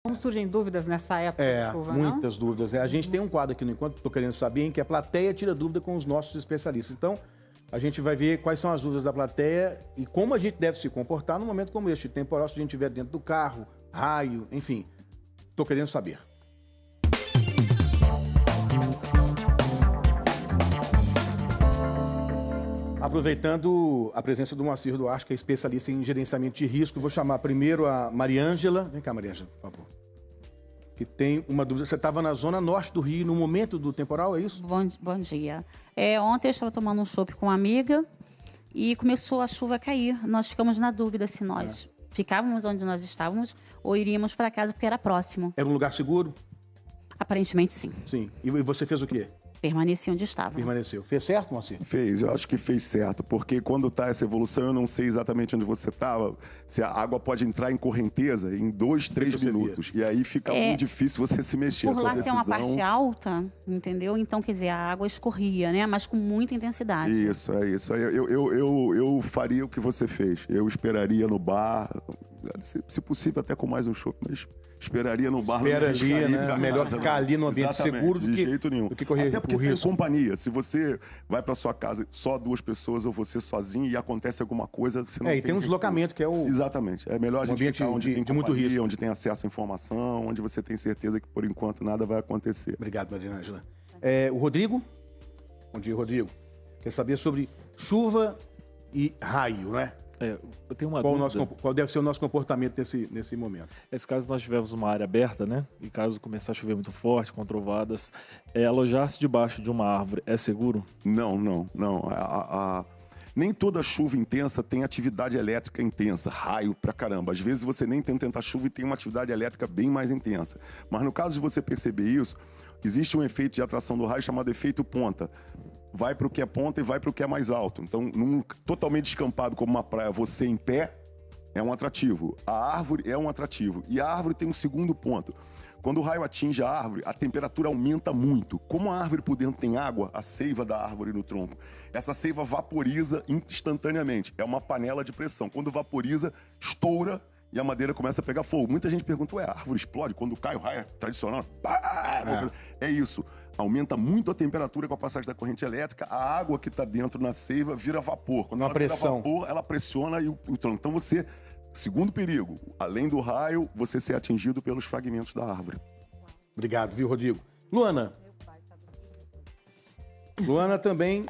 Não surgem dúvidas nessa época de chuva, muitas dúvidas, né? A gente tem um quadro aqui no Enquanto Estou Querendo Saber, em que a plateia tira dúvida com os nossos especialistas. Então, a gente vai ver quais são as dúvidas da plateia e como a gente deve se comportar num momento como este, temporal, se a gente estiver dentro do carro, raio, enfim. Estou querendo saber. Aproveitando a presença do Moacir Duarte, que é especialista em gerenciamento de risco, vou chamar primeiro a Mariângela. Vem cá, Mariângela, por favor. Que tem uma dúvida. Você estava na zona norte do Rio no momento do temporal, é isso? Bom dia. Ontem eu estava tomando um chopp com uma amiga e começou a chuva a cair. Nós ficamos na dúvida se nós ficávamos onde nós estávamos ou iríamos para casa porque era próximo. Era um lugar seguro? Aparentemente, sim. Sim. E você fez o quê? Permaneci onde estava. Permaneceu. Fez certo, Moacir? Fez, eu acho que fez certo, porque quando tá essa evolução, eu não sei exatamente onde você estava, se a água pode entrar em correnteza em 2, 3 minutos, e aí fica muito difícil você se mexer. Por lá ser uma parte alta, entendeu? Então, quer dizer, a água escorria, né? Mas com muita intensidade. Isso, é isso. Eu faria o que você fez. Eu esperaria no bar, se possível até com mais um chopp, mas esperaria no bar. Espera ali, né? Melhor ficar ali no ambiente seguro do que correr até porque o risco. Tem companhia. Se você vai para sua casa só 2 pessoas ou você sozinho e acontece alguma coisa, você não tem... E tem um deslocamento que é o... Exatamente. É melhor a gente ficar onde tem muito risco, onde tem acesso à informação, onde você tem certeza que por enquanto nada vai acontecer. Obrigado, Mariângela. O Rodrigo? Bom dia, Rodrigo. Quer saber sobre chuva e raio, né? Eu tenho uma dúvida. Qual deve ser o nosso comportamento nesse momento? Esse caso nós tivermos uma área aberta, né? E caso começar a chover muito forte, com trovadas, alojar-se debaixo de uma árvore é seguro? Não. Nem toda chuva intensa tem atividade elétrica intensa, raio pra caramba. Às vezes você nem tem tanta chuva e tem uma atividade elétrica bem mais intensa. Mas no caso de você perceber isso, existe um efeito de atração do raio chamado efeito ponta. Vai para o que é ponta e vai para o que é mais alto. Então, totalmente descampado como uma praia, você em pé é um atrativo. A árvore é um atrativo. E a árvore tem um segundo ponto. Quando o raio atinge a árvore, a temperatura aumenta muito. Como a árvore por dentro tem água, a seiva da árvore no tronco, essa seiva vaporiza instantaneamente. É uma panela de pressão. Quando vaporiza, estoura e a madeira começa a pegar fogo. Muita gente pergunta, a árvore explode? Quando cai o raio tradicional, é isso. Aumenta muito a temperatura com a passagem da corrente elétrica, a água que está dentro na seiva vira vapor. Quando ela vira vapor, ela pressiona e o tronco. Então você, segundo perigo, além do raio, você ser atingido pelos fragmentos da árvore. Obrigado, viu, Rodrigo? Luana. Luana também...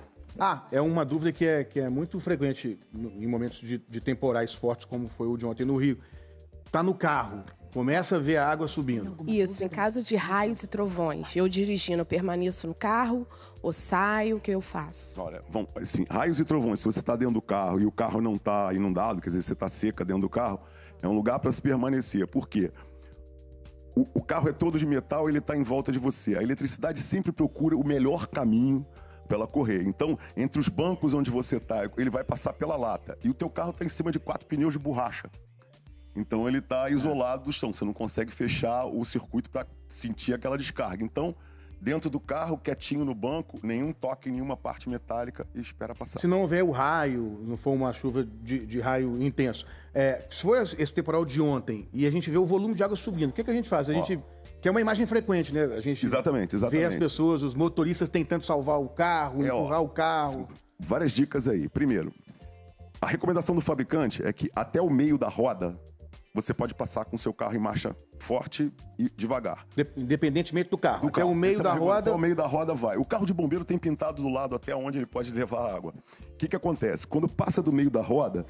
é uma dúvida que é muito frequente em momentos de temporais fortes, como foi o de ontem no Rio. Tá no carro, começa a ver a água subindo. Isso, em caso de raios e trovões, eu dirigindo, permaneço no carro ou saio, o que eu faço? Olha, assim, raios e trovões, se você está dentro do carro e o carro não está inundado, quer dizer, você está seca dentro do carro, é um lugar para se permanecer. Por quê? O carro é todo de metal, ele está em volta de você. A eletricidade sempre procura o melhor caminho para ela correr. Então, entre os bancos onde você está, ele vai passar pela lata. E o teu carro está em cima de 4 pneus de borracha. Então ele está isolado do chão, você não consegue fechar o circuito para sentir aquela descarga. Então, dentro do carro, quietinho no banco, nenhum toque em nenhuma parte metálica e espera passar. Se não houver o raio, não for uma chuva de raio intenso, se for esse temporal de ontem e a gente vê o volume de água subindo, o que a gente faz? A gente... Que é uma imagem frequente, né? A gente exatamente. vê as pessoas, os motoristas tentando salvar o carro, empurrar o carro. Várias dicas aí. Primeiro, a recomendação do fabricante é que até o meio da roda você pode passar com o seu carro em marcha forte e devagar. Independentemente do carro. Até o meio da roda... Até o meio da roda vai. O carro de bombeiro tem pintado do lado até onde ele pode levar a água. O que acontece? Quando passa do meio da roda,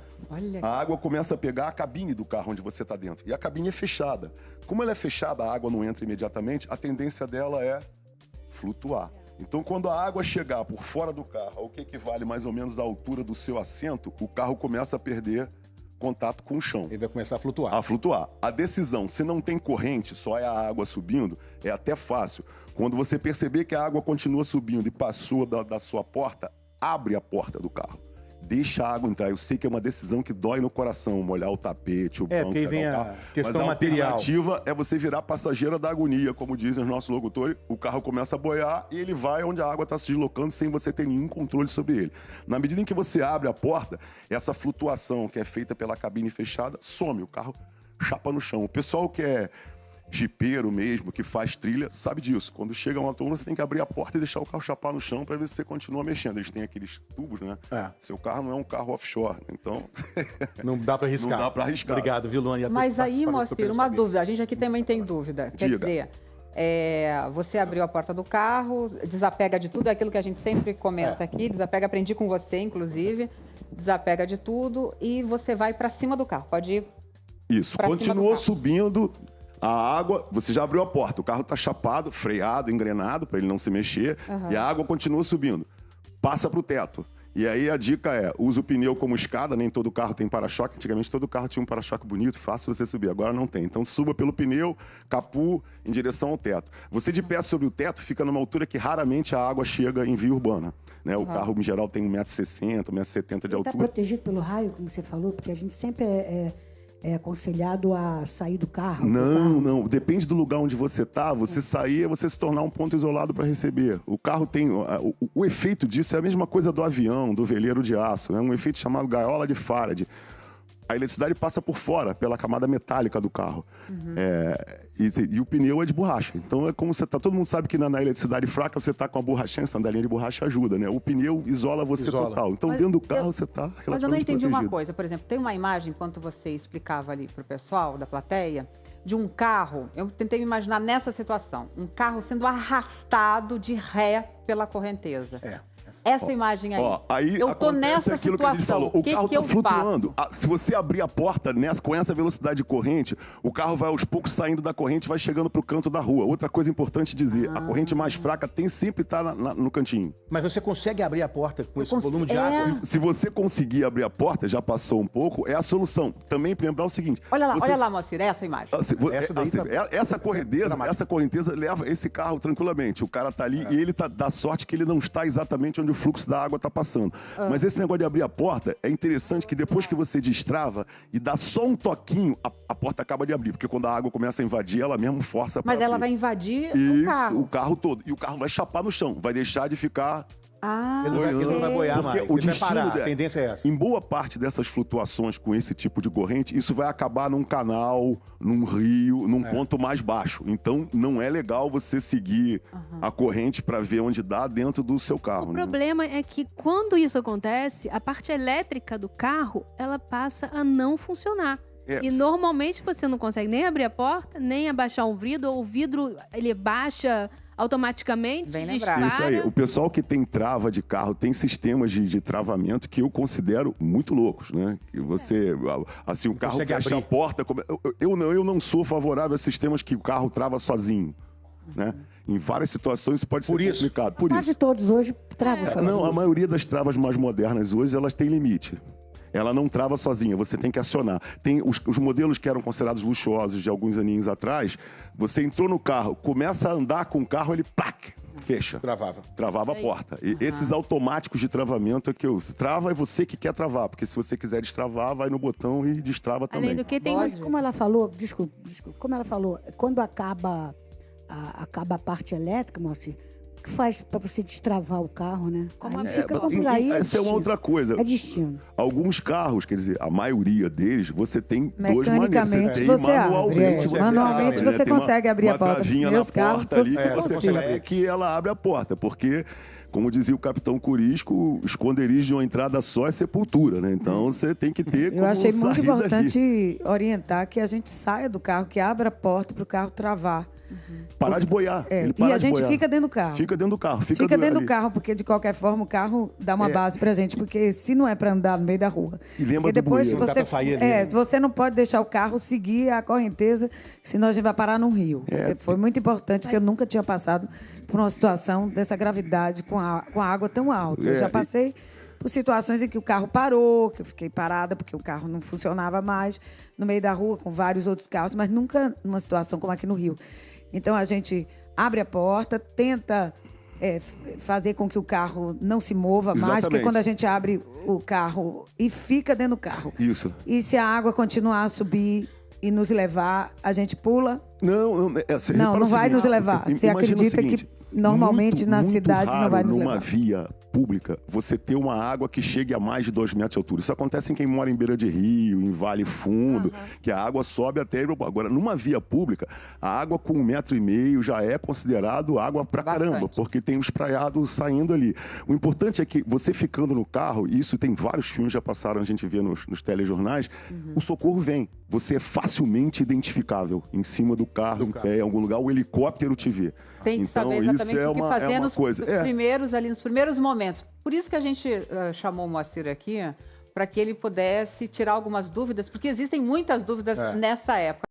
a água começa a pegar a cabine do carro onde você está dentro. E a cabine é fechada. Como ela é fechada, a água não entra imediatamente, a tendência dela é flutuar. Então, quando a água chegar por fora do carro, o que equivale mais ou menos à altura do seu assento, o carro começa a perder contato com o chão. Ele vai começar a flutuar. A decisão, se não tem corrente, só é a água subindo, é até fácil. Quando você perceber que a água continua subindo e passou da sua porta, abre a porta do carro. Deixa a água entrar. Eu sei que é uma decisão que dói no coração, molhar o tapete, o banco, porque aí vem a questão mas material. A alternativa é você virar passageira da agonia, como dizem os nossos locutores. O carro começa a boiar e ele vai onde a água está se deslocando sem você ter nenhum controle sobre ele. Na medida em que você abre a porta, essa flutuação que é feita pela cabine fechada some, o carro chapa no chão. O pessoal que é jipeiro mesmo, que faz trilha, sabe disso. Quando chega uma turma, você tem que abrir a porta e deixar o carro chapar no chão para ver se você continua mexendo. Eles têm aqueles tubos, né? Seu carro não é um carro offshore, então... Não dá para arriscar. Não dá para arriscar. Obrigado, viu, Luane? Mas aí, Moacir, uma dúvida. A gente aqui também tem dúvida. Quer dizer, você abriu a porta do carro, desapega de tudo, é aquilo que a gente sempre comenta aqui, desapega, aprendi com você, inclusive, desapega de tudo e você vai para cima do carro. Pode ir. Isso, continuou subindo a água, você já abriu a porta, o carro está chapado, freado, engrenado para ele não se mexer, e a água continua subindo. Passa para o teto. E aí a dica é, usa o pneu como escada, nem todo carro tem para-choque. Antigamente todo carro tinha um para-choque bonito, fácil você subir, agora não tem. Então suba pelo pneu, capu, em direção ao teto. Você de pé sobre o teto fica numa altura que raramente a água chega em via urbana. Né? O carro, em geral, tem 1,60m, 1,70m de altura. Está protegido pelo raio, como você falou, porque a gente sempre é aconselhado a sair do carro? Não. Depende do lugar onde você está. Você sair é você se tornar um ponto isolado para receber. O carro tem... O efeito disso é a mesma coisa do avião, do veleiro de aço. É um efeito chamado gaiola de Faraday. A eletricidade passa por fora, pela camada metálica do carro. E o pneu é de borracha. Então é como você tá. Todo mundo sabe que na eletricidade fraca você está com a borrachinha, a sandalinha de borracha ajuda, né? O pneu isola você total. Então dentro do carro você está relativamente Mas eu não entendi protegido. uma coisa. Por exemplo, tem uma imagem, enquanto você explicava ali para o pessoal da plateia, de um carro. Eu tentei me imaginar nessa situação. Um carro sendo arrastado de ré pela correnteza. Essa imagem aí. Eu tô nessa aquilo que a gente falou. situação. O carro está flutuando. Faço? Se você abrir a porta com essa velocidade de corrente, o carro vai aos poucos saindo da corrente e vai chegando para o canto da rua. Outra coisa importante dizer, a corrente mais fraca tem sempre estar no cantinho. Mas você consegue abrir a porta com esse volume de água? Se você conseguir abrir a porta, já passou um pouco, é a solução. Também lembrar o seguinte... Olha lá, Moacir, essa imagem. Essa correnteza leva esse carro tranquilamente. O cara tá ali e ele dá sorte que ele não está exatamente onde o fluxo da água está passando. Mas esse negócio de abrir a porta, é interessante que depois que você destrava e dá só um toquinho, a porta acaba de abrir, porque quando a água começa a invadir, ela mesmo força para Mas ela abrir. vai invadir Isso, o carro. o carro todo. E o carro vai chapar no chão, vai deixar de ficar... Ele não vai boiar Porque mais. o Ele vai destino parar. A tendência é essa. Em boa parte dessas flutuações com esse tipo de corrente, isso vai acabar num canal, num rio, num ponto mais baixo. Então, não é legal você seguir a corrente para ver onde dá dentro do seu carro. O problema é que quando isso acontece, a parte elétrica do carro, ela passa a não funcionar. E normalmente você não consegue nem abrir a porta, nem abaixar um vidro, ou o vidro ele baixa automaticamente. Bem lembrado. Isso aí. O pessoal que tem trava de carro tem sistemas de travamento que eu considero muito loucos, né? Que você, assim, o carro fecha a porta. Eu não sou favorável a sistemas que o carro trava sozinho, né? Em várias situações isso pode ser complicado. Por Quase isso. todos hoje travam sozinhos. Não, a maioria das travas mais modernas hoje, elas têm limite. Ela não trava sozinha, você tem que acionar. Tem os modelos que eram considerados luxuosos de alguns aninhos atrás, você entrou no carro, começa a andar com o carro, ele fecha. Travava a porta. E esses automáticos de travamento é que trava é você que quer travar, porque se você quiser destravar, vai no botão e destrava também. Além do que tem... Mas como ela falou, desculpa, como ela falou, quando acaba a parte elétrica, Moacir, o que faz para você destravar o carro, né? Fica por aí. Essa é uma outra coisa. É destino. Alguns carros, quer dizer, a maioria deles, você tem duas maneiras. Mecanicamente Você tem manualmente. Manualmente você consegue abrir a porta. Meus carros, porta ali, todos você que ela abre a porta, porque... Como dizia o Capitão Curisco, o esconderijo de uma entrada só é sepultura, né? Então você tem que ter como Eu achei muito sair importante orientar que a gente saia do carro, que abra a porta para o carro travar. Parar de boiar. E a gente fica dentro do carro. Fica dentro do carro. Fica dentro do carro, porque de qualquer forma o carro dá uma base pra gente, porque se não é pra andar no meio da rua. E lembra depois do bueiro. se você não pode deixar o carro seguir a correnteza, senão a gente vai parar num rio. Foi muito importante, porque eu nunca tinha passado por uma situação dessa gravidade com a água tão alta. Eu já passei por situações em que o carro parou, que eu fiquei parada porque o carro não funcionava mais no meio da rua com vários outros carros, mas nunca numa situação como aqui no Rio. Então, a gente abre a porta, tenta fazer com que o carro não se mova mais, porque quando a gente abre o carro e fica dentro do carro. Isso. E se a água continuar a subir e nos levar, a gente pula? Não vai nos levar. Você acredita que normalmente nas cidades não vai nos levar? Numa via pública você ter uma água que chegue a mais de 2 metros de altura. Isso acontece em quem mora em beira de rio, em vale fundo, que a água sobe até... Agora, numa via pública, a água com 1,5 metro já é considerado água pra caramba, porque tem os praiados saindo ali. O importante é que você ficando no carro, e isso tem vários filmes, já passaram, a gente vê nos telejornais, o socorro vem. Você é facilmente identificável em cima do carro, em pé, em algum lugar, o helicóptero te vê. Tem que então, saber exatamente isso é o que uma, fazer é uma coisa. nos primeiros momentos. Por isso que a gente chamou o Moacir aqui, para que ele pudesse tirar algumas dúvidas, porque existem muitas dúvidas nessa época.